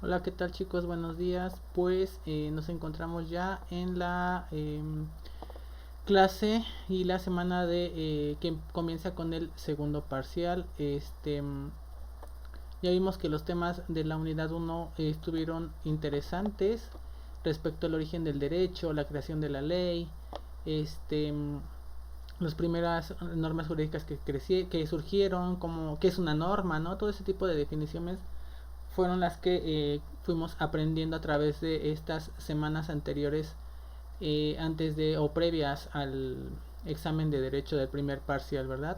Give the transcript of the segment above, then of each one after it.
Hola, ¿qué tal chicos? Buenos días. Pues nos encontramos ya en la clase y la semana de que comienza con el segundo parcial. Ya vimos que los temas de la unidad uno estuvieron interesantes respecto al origen del derecho, la creación de la ley, este, mm, las primeras normas jurídicas que surgieron, como qué es una norma, ¿no? Todo ese tipo de definiciones fueron las que fuimos aprendiendo a través de estas semanas anteriores, antes de o previas al examen de derecho del primer parcial, ¿verdad?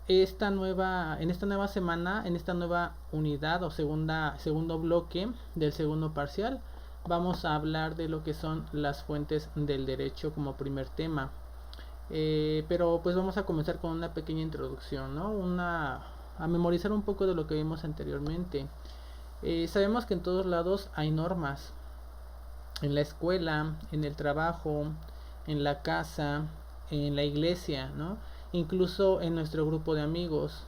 En esta nueva semana, en esta nueva unidad o segundo bloque del segundo parcial, vamos a hablar de lo que son las fuentes del derecho como primer tema. Pero pues vamos a comenzar con una pequeña introducción, ¿no? A memorizar un poco de lo que vimos anteriormente. Sabemos que en todos lados hay normas, en la escuela, en el trabajo, en la casa, en la iglesia, ¿no? Incluso en nuestro grupo de amigos.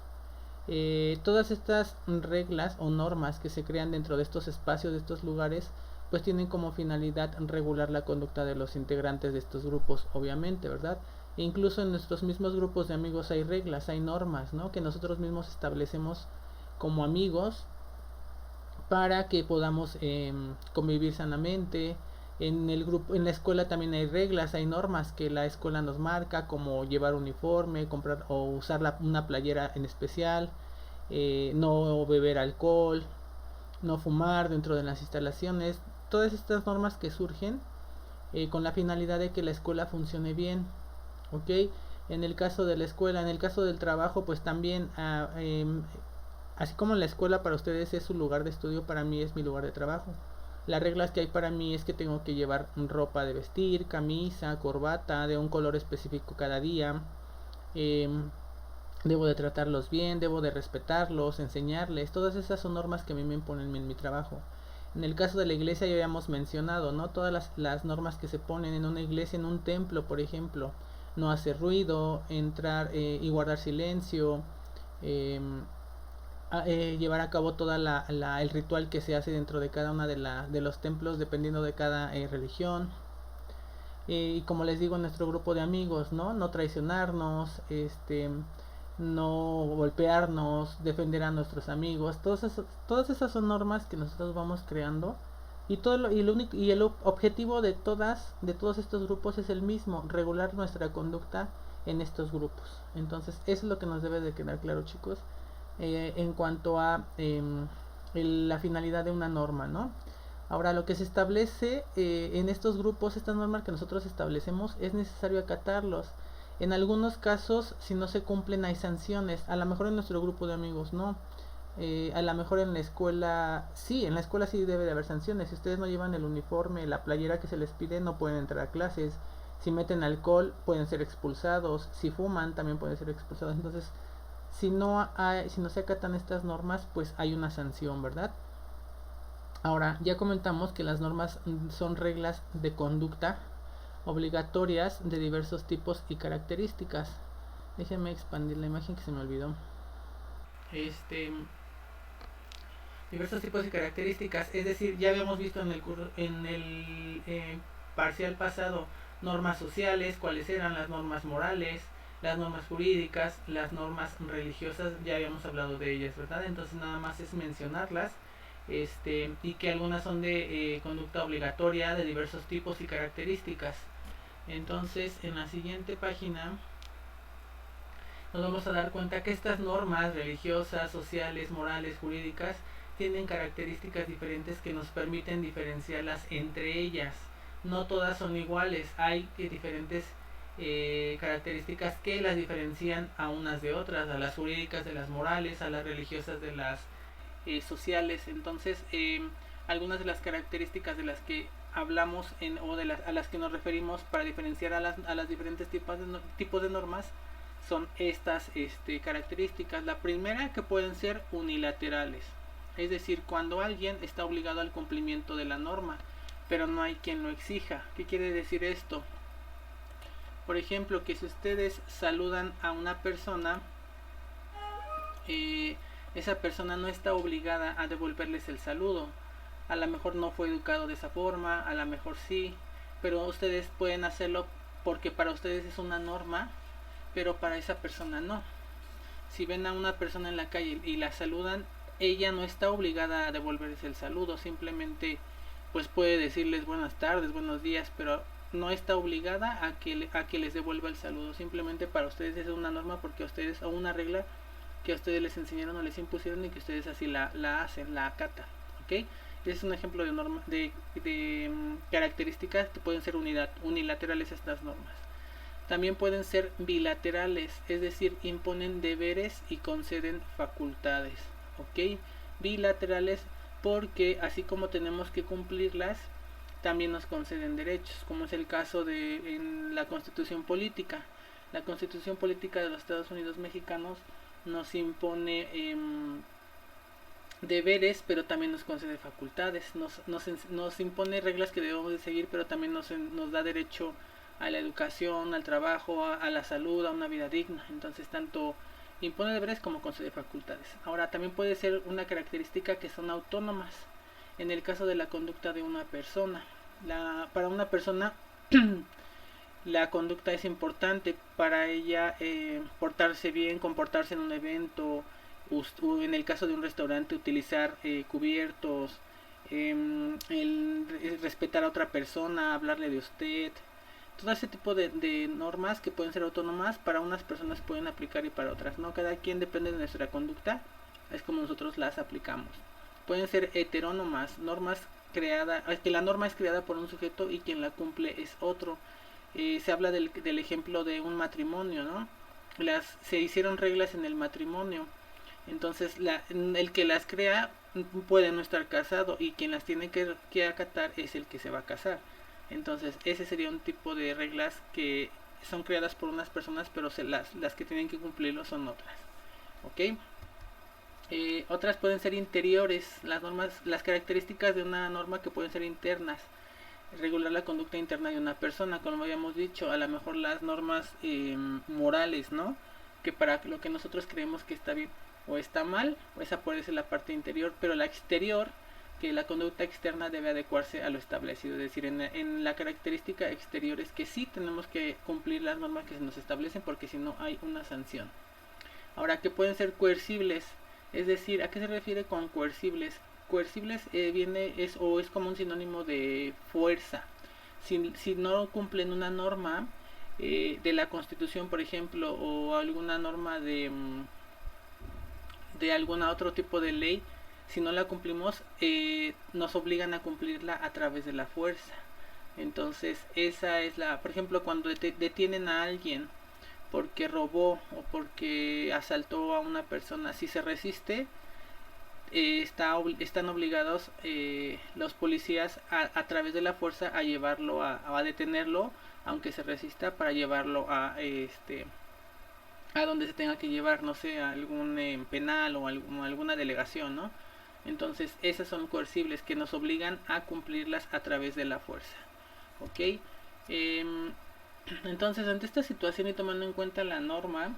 Todas estas reglas o normas que se crean dentro de estos espacios, de estos lugares, pues tienen como finalidad regular la conducta de los integrantes de estos grupos, obviamente, ¿verdad? E incluso en nuestros mismos grupos de amigos hay reglas, hay normas, ¿no? Que nosotros mismos establecemos como amigos para que podamos convivir sanamente. En el grupo, en la escuela también hay reglas, hay normas que la escuela nos marca, como llevar uniforme, comprar o usar una playera en especial, no beber alcohol, no fumar dentro de las instalaciones. Todas estas normas que surgen con la finalidad de que la escuela funcione bien, ¿ok? En el caso de la escuela, en el caso del trabajo, pues también así como la escuela para ustedes es su lugar de estudio, para mí es mi lugar de trabajo. Las reglas que hay para mí es que tengo que llevar ropa de vestir, camisa, corbata, de un color específico cada día. Eh, Debo de tratarlos bien, debo de respetarlos, enseñarles. Todas esas son normas que a mí me imponen en mi trabajo. En el caso de la iglesia ya habíamos mencionado, ¿no? Todas las normas que se ponen en una iglesia, en un templo, por ejemplo. No hacer ruido, entrar y guardar silencio, eh, llevar a cabo toda el ritual que se hace dentro de cada una de los templos dependiendo de cada religión. Y como les digo, en nuestro grupo de amigos, ¿no? No traicionarnos, no golpearnos, defender a nuestros amigos. Todas esas son normas que nosotros vamos creando. Y el objetivo de todos estos grupos es el mismo, regular nuestra conducta en estos grupos. Entonces, eso es lo que nos debe de quedar claro, chicos, en cuanto a la finalidad de una norma, ¿no? Ahora, lo que se establece en estos grupos, estas normas que nosotros establecemos, es necesario acatarlos. En algunos casos, si no se cumplen, hay sanciones. A lo mejor en nuestro grupo de amigos no. A lo mejor en la escuela sí debe de haber sanciones. Si ustedes no llevan el uniforme, la playera que se les pide, no pueden entrar a clases. Si meten alcohol, pueden ser expulsados. Si fuman, también pueden ser expulsados. Entonces, si no se acatan estas normas, pues hay una sanción, ¿verdad? Ahora, ya comentamos que las normas son reglas de conducta obligatorias de diversos tipos y características. Déjenme expandir la imagen que se me olvidó. Este, Diversos tipos y características, es decir, ya habíamos visto en el parcial pasado normas sociales, cuáles eran las normas morales, las normas jurídicas, las normas religiosas, ya habíamos hablado de ellas, ¿verdad? Entonces nada más es mencionarlas, y que algunas son de conducta obligatoria de diversos tipos y características. Entonces en la siguiente página nos vamos a dar cuenta que estas normas religiosas, sociales, morales, jurídicas tienen características diferentes que nos permiten diferenciarlas entre ellas. No todas son iguales, hay diferentes características que las diferencian a unas de otras, a las jurídicas de las morales, a las religiosas de las sociales. Entonces, algunas de las características de las que hablamos a las que nos referimos para diferenciar a las diferentes tipos de normas son estas características. La primera, que pueden ser unilaterales, es decir, cuando alguien está obligado al cumplimiento de la norma, pero no hay quien lo exija. ¿Qué quiere decir esto? Por ejemplo, que si ustedes saludan a una persona, esa persona no está obligada a devolverles el saludo. a lo mejor no fue educado de esa forma, a lo mejor sí, pero ustedes pueden hacerlo porque para ustedes es una norma, pero para esa persona no. Si ven a una persona en la calle y la saludan, ella no está obligada a devolverles el saludo, simplemente pues puede decirles buenas tardes, buenos días, pero no está obligada a que les devuelva el saludo. Simplemente para ustedes es una norma porque a ustedes, o una regla que a ustedes les enseñaron o les impusieron y que ustedes así la hacen, la acatan, ¿ok? Ese es un ejemplo de norma, de características que pueden ser unilaterales estas normas. También pueden ser bilaterales, es decir, imponen deberes y conceden facultades, ¿ok? Bilaterales porque así como tenemos que cumplirlas, también nos conceden derechos, como es el caso de en la Constitución Política. La Constitución Política de los Estados Unidos mexicanos nos impone deberes, pero también nos concede facultades, nos impone reglas que debemos de seguir, pero también nos da derecho a la educación, al trabajo, a la salud, a una vida digna. Entonces tanto impone deberes como concede facultades. Ahora también puede ser una característica que son autónomas en el caso de la conducta de una persona. Para una persona la conducta es importante para ella, portarse bien, comportarse en un evento, en el caso de un restaurante utilizar cubiertos, el respetar a otra persona, hablarle de usted. Todo ese tipo de normas que pueden ser autónomas, para unas personas pueden aplicar y para otras no. Cada quien depende de nuestra conducta, es como nosotros las aplicamos. Pueden ser heterónomas, normas creadas, que la norma es creada por un sujeto y quien la cumple es otro. Se habla del ejemplo de un matrimonio, ¿no? Se hicieron reglas en el matrimonio, entonces el que las crea puede no estar casado y quien las tiene que acatar es el que se va a casar. Entonces ese sería un tipo de reglas que son creadas por unas personas, pero las que tienen que cumplirlo son otras, ¿ok? Otras pueden ser interiores, las características de una norma que pueden ser internas, regular la conducta interna de una persona, como habíamos dicho, a lo mejor las normas morales, ¿no? Que para lo que nosotros creemos que está bien o está mal, o esa puede ser la parte interior, pero la exterior, que la conducta externa debe adecuarse a lo establecido, es decir, en la característica exterior es que sí tenemos que cumplir las normas que se nos establecen porque si no hay una sanción. Ahora, que pueden ser coercibles, es decir, ¿a qué se refiere con coercibles? Coercibles es como un sinónimo de fuerza. Si no cumplen una norma de la Constitución, por ejemplo, o alguna norma de algún otro tipo de ley, si no la cumplimos, nos obligan a cumplirla a través de la fuerza. Entonces, esa es por ejemplo, cuando detienen a alguien porque robó o porque asaltó a una persona, si se resiste, están obligados los policías a través de la fuerza a llevarlo a detenerlo, aunque se resista, para llevarlo a donde se tenga que llevar, no sé, a algún penal o alguna delegación, ¿no? Entonces esas son coercibles, que nos obligan a cumplirlas a través de la fuerza, ¿ok? Entonces, ante esta situación y tomando en cuenta la norma,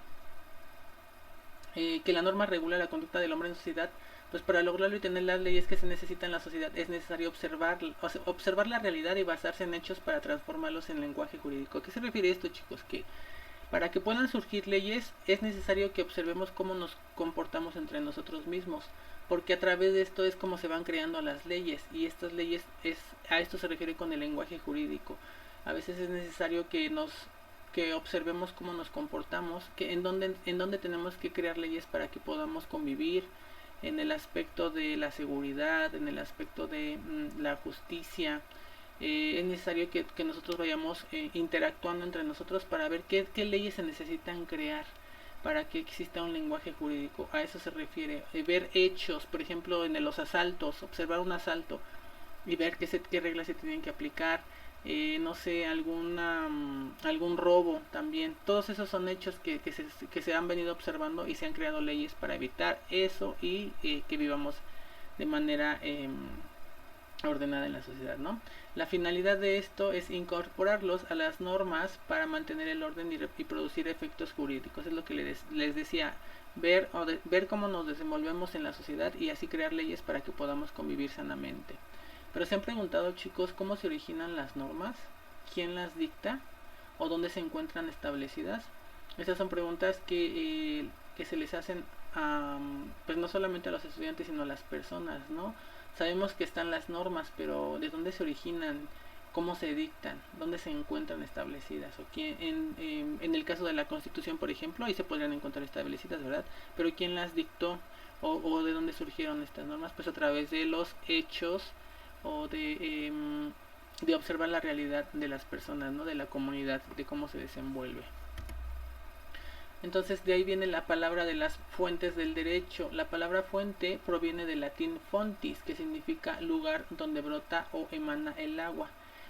que la norma regula la conducta del hombre en sociedad, pues para lograrlo y tener las leyes que se necesitan en la sociedad es necesario observar la realidad y basarse en hechos para transformarlos en lenguaje jurídico. ¿A qué se refiere esto, chicos? Que para que puedan surgir leyes es necesario que observemos cómo nos comportamos entre nosotros mismos, porque a través de esto es como se van creando las leyes, y estas leyes a esto se refiere con el lenguaje jurídico. A veces es necesario que observemos cómo nos comportamos, que en dónde tenemos que crear leyes para que podamos convivir, en el aspecto de la seguridad, en el aspecto de la justicia. Es necesario que nosotros vayamos interactuando entre nosotros para ver qué leyes se necesitan crear para que exista un lenguaje jurídico. A eso se refiere. Ver hechos, por ejemplo, en los asaltos, observar un asalto y ver qué reglas se tienen que aplicar. No sé, algún robo también. Todos esos son hechos que se han venido observando y se han creado leyes para evitar eso y que vivamos de manera ordenada en la sociedad, ¿no? La finalidad de esto es incorporarlos a las normas para mantener el orden y producir efectos jurídicos. Es lo que les decía, ver cómo nos desenvolvemos en la sociedad y así crear leyes para que podamos convivir sanamente. Pero se han preguntado, chicos, cómo se originan las normas, quién las dicta o dónde se encuentran establecidas. Estas son preguntas que se les hacen pues no solamente a los estudiantes sino a las personas, ¿no? Sabemos que están las normas, pero ¿de dónde se originan? ¿Cómo se dictan? ¿Dónde se encuentran establecidas? O quién, en el caso de la Constitución, por ejemplo, ahí se podrían encontrar establecidas, ¿verdad? Pero ¿quién las dictó? O de dónde surgieron estas normas? Pues a través de los hechos o de observar la realidad de las personas, ¿no? De la comunidad, de cómo se desenvuelve. Entonces de ahí viene la palabra de las fuentes del derecho. La palabra fuente proviene del latín fontis, que significa lugar donde brota o emana el agua.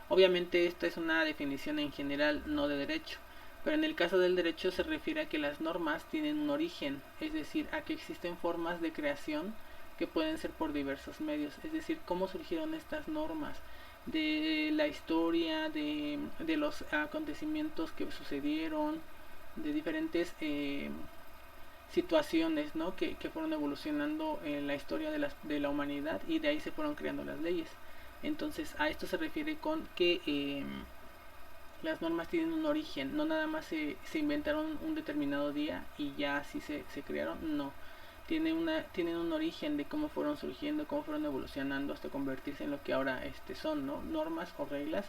Obviamente esta es una definición en general, no de derecho, pero en el caso del derecho se refiere a que las normas tienen un origen, es decir, a que existen formas de creación que pueden ser por diversos medios, es decir, cómo surgieron estas normas, de la historia, de los acontecimientos que sucedieron, de diferentes situaciones, ¿no? que fueron evolucionando en la historia de la humanidad, y de ahí se fueron creando las leyes. Entonces a esto se refiere con que las normas tienen un origen, no nada más se inventaron un determinado día y ya así se crearon, no. Tienen un origen de cómo fueron surgiendo, cómo fueron evolucionando hasta convertirse en lo que ahora son, ¿no? Normas o reglas,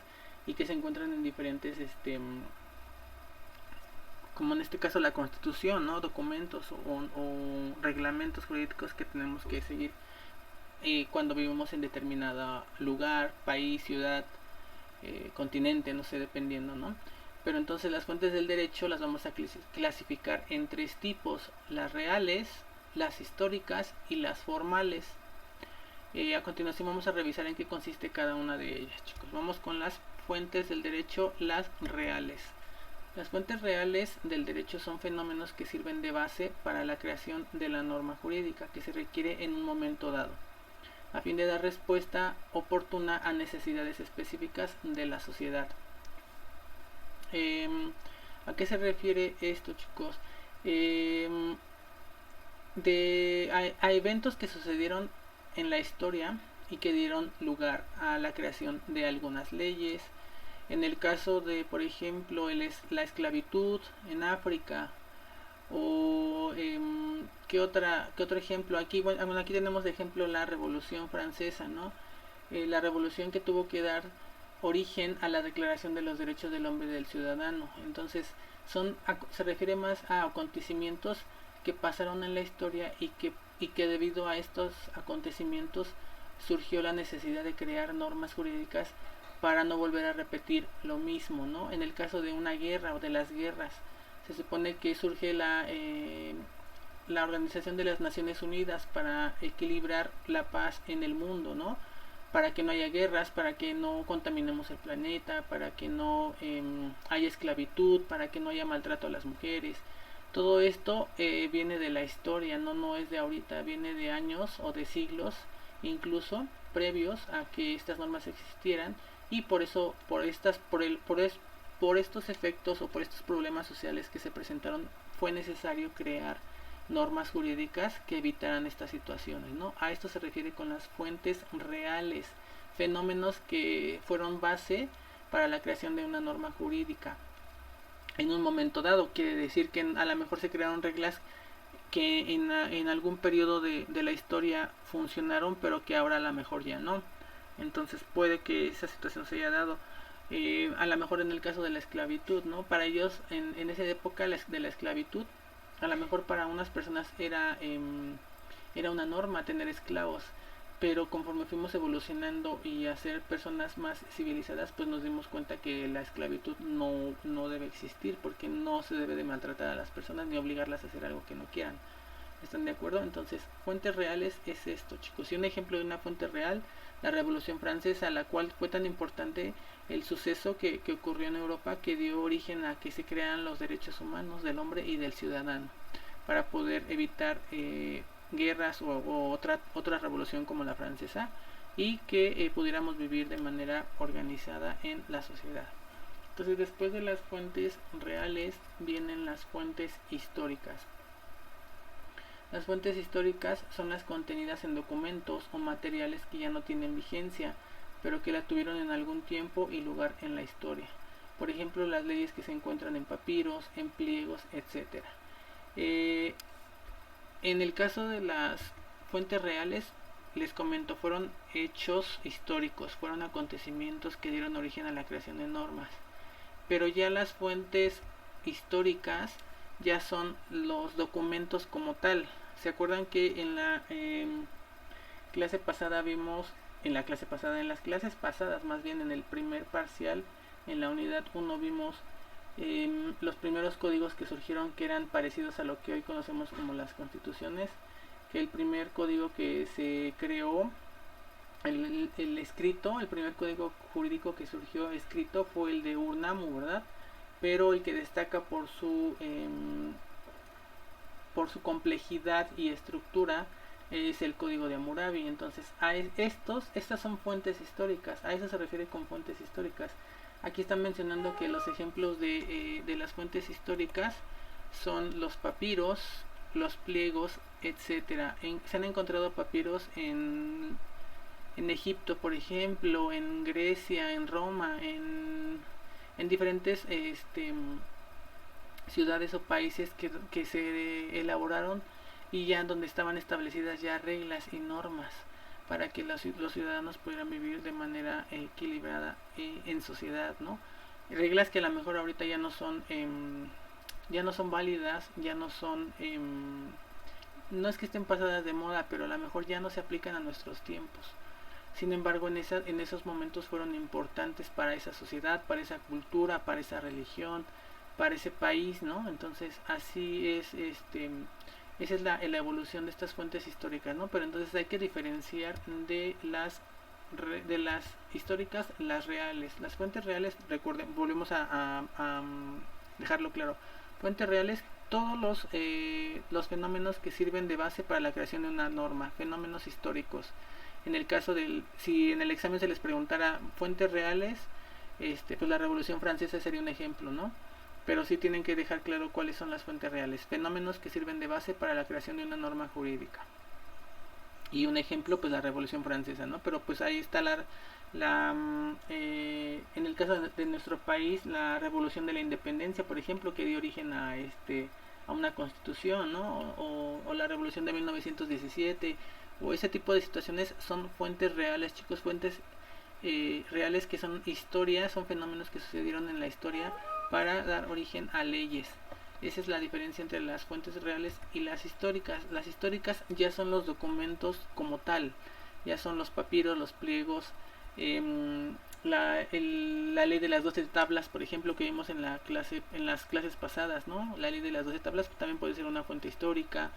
y que se encuentran en diferentes como en este caso la Constitución, ¿no? Documentos o reglamentos jurídicos que tenemos que seguir cuando vivimos en determinado lugar, país, ciudad, continente, no sé, dependiendo, ¿no? Pero entonces las fuentes del derecho las vamos a clasificar en tres tipos: las reales, las históricas y las formales. A continuación vamos a revisar en qué consiste cada una de ellas, chicos. Vamos con las fuentes del derecho, las reales. Las fuentes reales del derecho son fenómenos que sirven de base para la creación de la norma jurídica que se requiere en un momento dado, a fin de dar respuesta oportuna a necesidades específicas de la sociedad. ¿A qué se refiere esto, chicos? A eventos que sucedieron en la historia y que dieron lugar a la creación de algunas leyes. En el caso de, por ejemplo, la esclavitud en África, o ¿qué otro ejemplo? Aquí tenemos de ejemplo la Revolución Francesa, ¿no? La revolución que tuvo que dar origen a la Declaración de los Derechos del Hombre y del Ciudadano. Entonces se refiere más a acontecimientos que pasaron en la historia y que debido a estos acontecimientos surgió la necesidad de crear normas jurídicas para no volver a repetir lo mismo, ¿no? En el caso de una guerra o de las guerras, se supone que surge la Organización de las Naciones Unidas para equilibrar la paz en el mundo, ¿no? Para que no haya guerras, para que no contaminemos el planeta, para que no haya esclavitud, para que no haya maltrato a las mujeres. Todo esto viene de la historia, no es de ahorita, viene de años o de siglos, incluso previos a que estas normas existieran, y por eso, por estos efectos o por estos problemas sociales que se presentaron, fue necesario crear normas jurídicas que evitaran estas situaciones, ¿no? A esto se refiere con las fuentes reales, fenómenos que fueron base para la creación de una norma jurídica en un momento dado. Quiere decir que a lo mejor se crearon reglas que en algún periodo de la historia funcionaron, pero que ahora a lo mejor ya no. Entonces puede que esa situación se haya dado a lo mejor en el caso de la esclavitud, ¿no? Para ellos en esa época de la esclavitud, a lo mejor para unas personas era una norma tener esclavos, pero conforme fuimos evolucionando y a ser personas más civilizadas, pues nos dimos cuenta que la esclavitud no debe existir, porque no se debe de maltratar a las personas ni obligarlas a hacer algo que no quieran. ¿Están de acuerdo? Entonces, fuentes reales es esto, chicos. Y un ejemplo de una fuente real, la Revolución Francesa, la cual fue tan importante el suceso que ocurrió en Europa, que dio origen a que se crearan los derechos humanos del hombre y del ciudadano, para poder evitar guerras o otra revolución como la francesa, y que pudiéramos vivir de manera organizada en la sociedad. Entonces, después de las fuentes reales vienen las fuentes históricas. Las fuentes históricas son las contenidas en documentos o materiales que ya no tienen vigencia, pero que la tuvieron en algún tiempo y lugar en la historia. Por ejemplo, las leyes que se encuentran en papiros, en pliegos, etc. En el caso de las fuentes reales, les comento, fueron hechos históricos, fueron acontecimientos que dieron origen a la creación de normas. Pero ya las fuentes históricas ya son los documentos como tal. ¿Se acuerdan que en la clase pasada vimos, en las clases pasadas más bien, en el primer parcial, en la unidad 1 vimos los primeros códigos que surgieron, que eran parecidos a lo que hoy conocemos como las constituciones? Que el primer código que se creó, el escrito, el primer código jurídico que surgió escrito fue el de Urnamu, ¿verdad? Pero el que destaca por su complejidad y estructura es el código de Hammurabi. Entonces, estas son fuentes históricas, a eso se refiere con fuentes históricas. Aquí están mencionando que los ejemplos de las fuentes históricas son los papiros, los pliegos, etcétera. Se han encontrado papiros en Egipto, por ejemplo, en Grecia, en Roma, en diferentes ciudades o países que se elaboraron, y ya donde estaban establecidas ya reglas y normas para que los ciudadanos pudieran vivir de manera equilibrada en sociedad, ¿no? Reglas que a lo mejor ahorita ya no son válidas, ya no son no es que estén pasadas de moda, pero a lo mejor ya no se aplican a nuestros tiempos. Sin embargo, en esos momentos fueron importantes para esa sociedad, para esa cultura, para esa religión, para ese país, ¿no? Entonces, así es, esa es la evolución de estas fuentes históricas, ¿no? Pero entonces hay que diferenciar de las históricas, las reales. Las fuentes reales, recuerden, volvemos a dejarlo claro. Fuentes reales, todos los fenómenos que sirven de base para la creación de una norma, fenómenos históricos. En el caso si en el examen se les preguntara fuentes reales, pues la Revolución Francesa sería un ejemplo, ¿no? Pero sí tienen que dejar claro cuáles son las fuentes reales, fenómenos que sirven de base para la creación de una norma jurídica. Y un ejemplo, pues la Revolución Francesa, ¿no? Pero pues ahí está en el caso de nuestro país, la Revolución de la Independencia, por ejemplo, que dio origen a una constitución, ¿no? O la Revolución de 1917, o ese tipo de situaciones son fuentes reales, chicos, fuentes reales, que son historias, son fenómenos que sucedieron en la historia para dar origen a leyes. Esa es la diferencia entre las fuentes reales y las históricas. Las históricas ya son los documentos como tal, ya son los papiros, los pliegos, la ley de las 12 tablas, por ejemplo, que vimos en las clases pasadas, ¿no? La ley de las 12 tablas también puede ser una fuente histórica.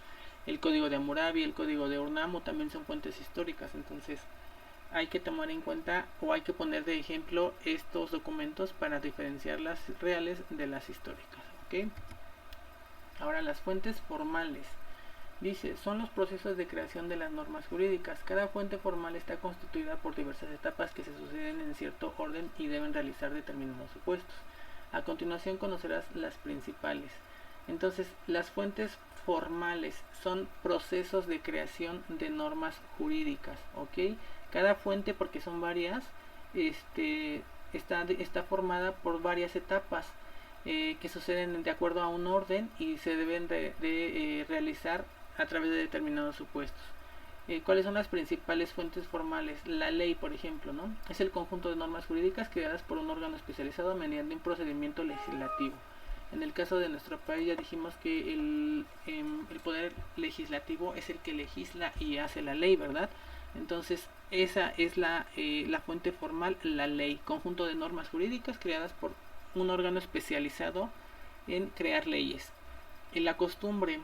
El código de Hammurabi, el código de Urnamu también son fuentes históricas. Entonces hay que tomar en cuenta, o hay que poner de ejemplo, estos documentos para diferenciar las reales de las históricas, ¿ok? Ahora, las fuentes formales. Dice, son los procesos de creación de las normas jurídicas. Cada fuente formal está constituida por diversas etapas que se suceden en cierto orden y deben realizar determinados supuestos. A continuación conocerás las principales. Entonces, las fuentes formales son procesos de creación de normas jurídicas, ¿ok? Cada fuente, porque son varias, está formada por varias etapas que suceden de acuerdo a un orden y se deben de realizar a través de determinados supuestos. ¿Cuáles son las principales fuentes formales? La ley, por ejemplo, ¿no? Es el conjunto de normas jurídicas creadas por un órgano especializado mediante un procedimiento legislativo. En el caso de nuestro país ya dijimos que el poder legislativo es el que legisla y hace la ley, ¿verdad? Entonces esa es la fuente formal, la ley, conjunto de normas jurídicas creadas por un órgano especializado en crear leyes. La costumbre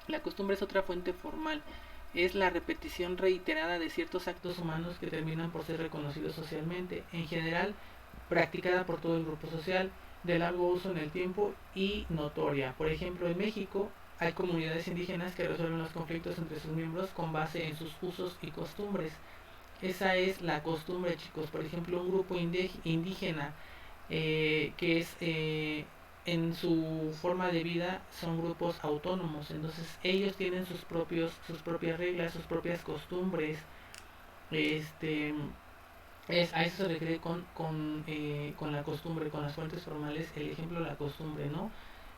es otra fuente formal. Es la repetición reiterada de ciertos actos humanos que terminan por ser reconocidos socialmente, en general practicada por todo el grupo social, de largo uso en el tiempo y notoria. Por ejemplo, en México hay comunidades indígenas que resuelven los conflictos entre sus miembros con base en sus usos y costumbres. Esa es la costumbre, chicos. Por ejemplo, un grupo indígena que es en su forma de vida son grupos autónomos. Entonces ellos tienen sus propias reglas, sus propias costumbres, A eso se refiere con la costumbre, con las fuentes formales, el ejemplo de la costumbre, ¿no?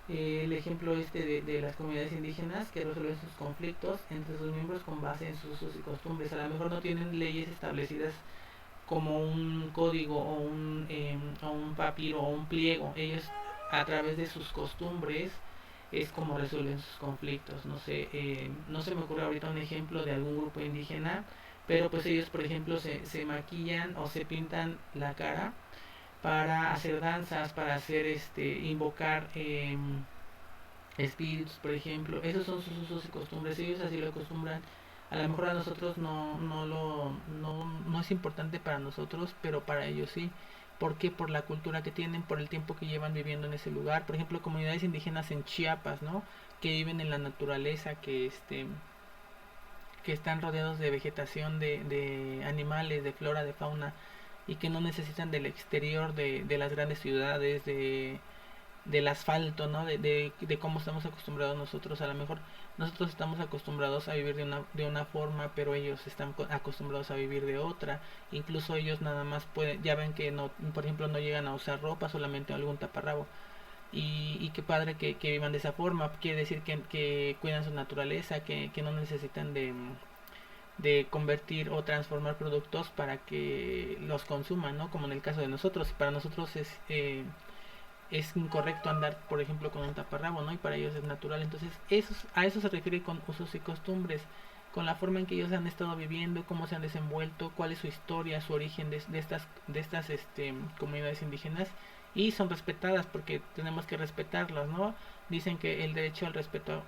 El ejemplo de las comunidades indígenas que resuelven sus conflictos entre sus miembros con base en sus usos y costumbres. A lo mejor no tienen leyes establecidas como un código o un papiro o un pliego. Ellos a través de sus costumbres es como resuelven sus conflictos. No sé, no se me ocurre ahorita un ejemplo de algún grupo indígena, pero pues ellos por ejemplo se maquillan o se pintan la cara para hacer danzas, para hacer invocar espíritus, por ejemplo. Esos son sus usos y costumbres, ellos así lo acostumbran. A lo mejor a nosotros no es importante para nosotros, pero para ellos sí. ¿Por qué? Por la cultura que tienen, por el tiempo que llevan viviendo en ese lugar. Por ejemplo, comunidades indígenas en Chiapas, ¿no? Que viven en la naturaleza, que están rodeados de vegetación, de animales, de flora, de fauna, y que no necesitan del exterior de las grandes ciudades, del asfalto, ¿no? De cómo estamos acostumbrados nosotros. A lo mejor nosotros estamos acostumbrados a vivir de una forma, pero ellos están acostumbrados a vivir de otra. Incluso ellos nada más pueden, ya ven que no, por ejemplo, no llegan a usar ropa, solamente algún taparrabo. Y qué padre que vivan de esa forma. Quiere decir que cuidan su naturaleza, que no necesitan de convertir o transformar productos para que los consuman, ¿no? Como en el caso de nosotros. Para nosotros es incorrecto andar, por ejemplo, con un taparrabo, ¿no? Y para ellos es natural. Entonces, a eso se refiere con usos y costumbres, con la forma en que ellos han estado viviendo, cómo se han desenvuelto, cuál es su historia, su origen de estas comunidades indígenas, y son respetadas porque tenemos que respetarlas, ¿no? Dicen que el respeto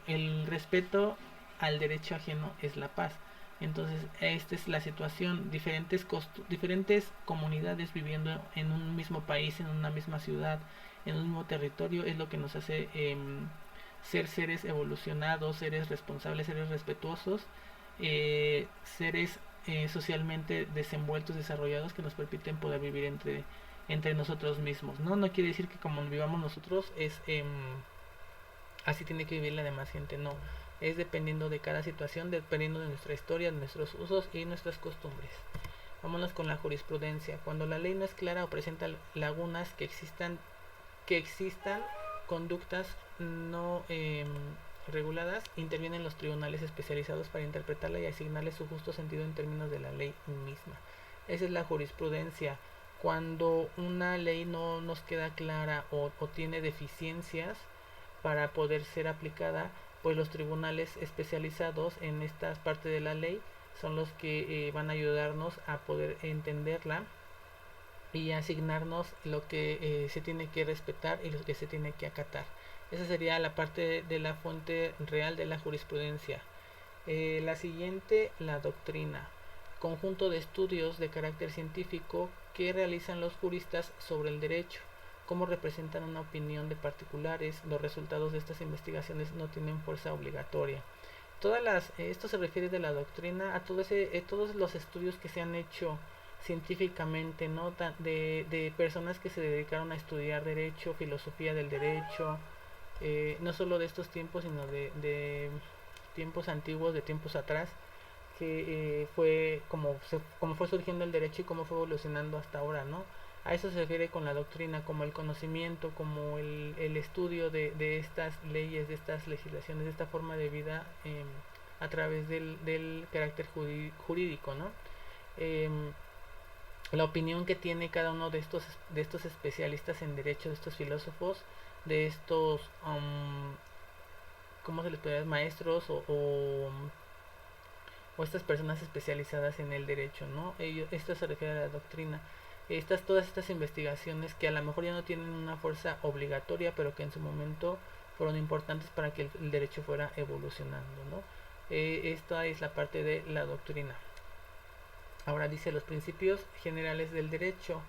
al derecho ajeno es la paz. Entonces, esta es la situación, diferentes comunidades viviendo en un mismo país, en una misma ciudad, en un mismo territorio, es lo que nos hace ser seres evolucionados, seres responsables, seres respetuosos, seres socialmente desenvueltos, desarrollados, que nos permiten poder vivir entre nosotros mismos. No quiere decir que como vivamos nosotros así tiene que vivir la demás gente, no. Es dependiendo de cada situación, dependiendo de nuestra historia, de nuestros usos y nuestras costumbres. Vámonos con la jurisprudencia. Cuando la ley no es clara o presenta lagunas, que existan conductas no reguladas, intervienen los tribunales especializados para interpretarla y asignarle su justo sentido en términos de la ley misma. Esa es la jurisprudencia. Cuando una ley no nos queda clara o tiene deficiencias para poder ser aplicada, pues los tribunales especializados en esta parte de la ley son los que van a ayudarnos a poder entenderla y asignarnos lo que se tiene que respetar y lo que se tiene que acatar. Esa sería la parte de la fuente real de la jurisprudencia. La siguiente, la doctrina. Conjunto de estudios de carácter científico que realizan los juristas sobre el derecho. Cómo representan una opinión de particulares, los resultados de estas investigaciones no tienen fuerza obligatoria. Esto se refiere de la doctrina a todos los estudios que se han hecho científicamente, ¿no? De personas que se dedicaron a estudiar derecho, filosofía del derecho, no solo de estos tiempos, sino de tiempos antiguos, de tiempos atrás, que fue como fue surgiendo el derecho y cómo fue evolucionando hasta ahora, ¿no? A eso se refiere con la doctrina, como el conocimiento, como el estudio de estas leyes, de estas legislaciones, de esta forma de vida a través del carácter jurídico, ¿no? La opinión que tiene cada uno de estos especialistas en derecho, de estos filósofos, de estos ¿cómo se les puede decir? Maestros o estas personas especializadas en el derecho, ¿no? Esto se refiere a la doctrina. Todas estas investigaciones que a lo mejor ya no tienen una fuerza obligatoria, pero que en su momento fueron importantes para que el derecho fuera evolucionando, ¿no? Esta es la parte de la doctrina. Ahora dice los principios generales del derecho.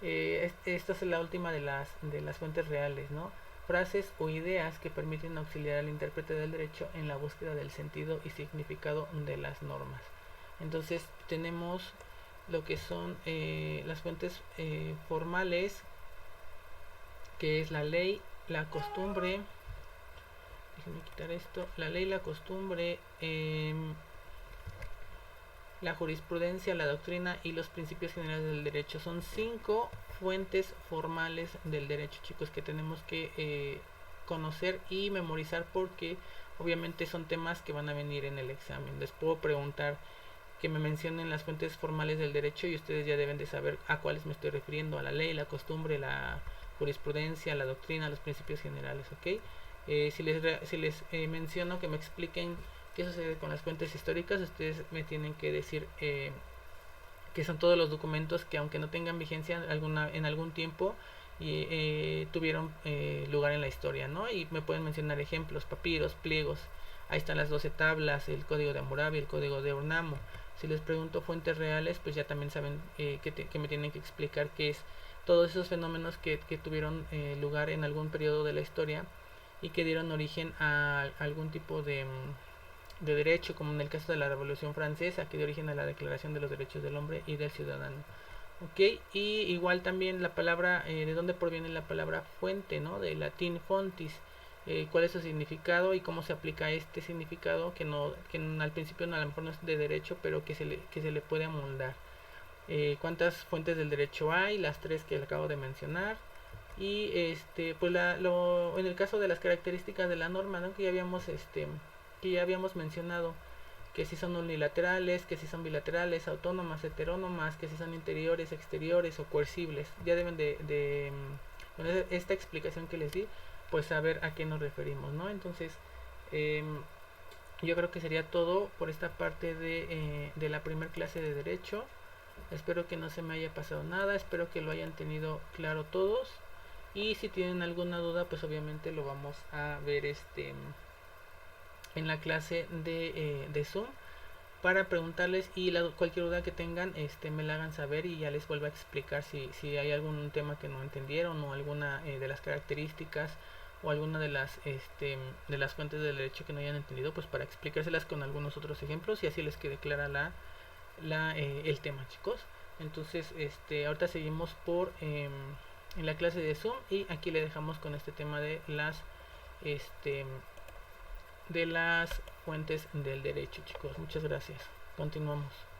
Esta es la última de las fuentes reales, ¿no? Frases o ideas que permiten auxiliar al intérprete del derecho en la búsqueda del sentido y significado de las normas. Entonces tenemos lo que son las fuentes formales, que es la ley, la costumbre. Déjenme quitar esto. La ley, la costumbre, la jurisprudencia, la doctrina y los principios generales del derecho. Son 5 fuentes formales del derecho, chicos, que tenemos que conocer y memorizar, porque obviamente son temas que van a venir en el examen. Les puedo preguntar que me mencionen las fuentes formales del derecho y ustedes ya deben de saber a cuáles me estoy refiriendo: a la ley, la costumbre, la jurisprudencia, la doctrina, los principios generales, ¿ok? Si les menciono que me expliquen qué sucede con las fuentes históricas, ustedes me tienen que decir que son todos los documentos que, aunque no tengan vigencia en algún tiempo, tuvieron lugar en la historia, ¿no? Y me pueden mencionar ejemplos: papiros, pliegos. Ahí están las 12 tablas, el código de Hammurabi, el código de Ornamo. Si les pregunto fuentes reales, pues ya también saben que me tienen que explicar qué es todos esos fenómenos que tuvieron lugar en algún periodo de la historia y que dieron origen a algún tipo de derecho, como en el caso de la Revolución Francesa, que dio origen a la Declaración de los Derechos del Hombre y del Ciudadano. Ok, y igual también la palabra, de dónde proviene la palabra fuente, ¿no? Del latín fontis, cuál es su significado y cómo se aplica este significado, que al principio a lo mejor no es de derecho, pero que se le puede amoldar. Cuántas fuentes del derecho hay, las 3 que le acabo de mencionar. Y pues en el caso de las características de la norma, ¿no? Que ya habíamos mencionado, que si son unilaterales, que si son bilaterales, autónomas, heterónomas, que si son interiores, exteriores o coercibles. Ya deben con esta explicación que les di, pues saber a qué nos referimos, ¿no? Entonces, yo creo que sería todo por esta parte de la primera clase de derecho. Espero que no se me haya pasado nada, espero que lo hayan tenido claro todos. Y si tienen alguna duda, pues obviamente lo vamos a ver en la clase de Zoom, para preguntarles, y cualquier duda que tengan me la hagan saber y ya les vuelvo a explicar si hay algún tema que no entendieron, o alguna de las características, o alguna de las fuentes del derecho que no hayan entendido, pues para explicárselas con algunos otros ejemplos y así les quede clara el tema, chicos. Entonces ahorita seguimos en la clase de Zoom, y aquí le dejamos con este tema de las fuentes del derecho, chicos. Muchas gracias. Continuamos.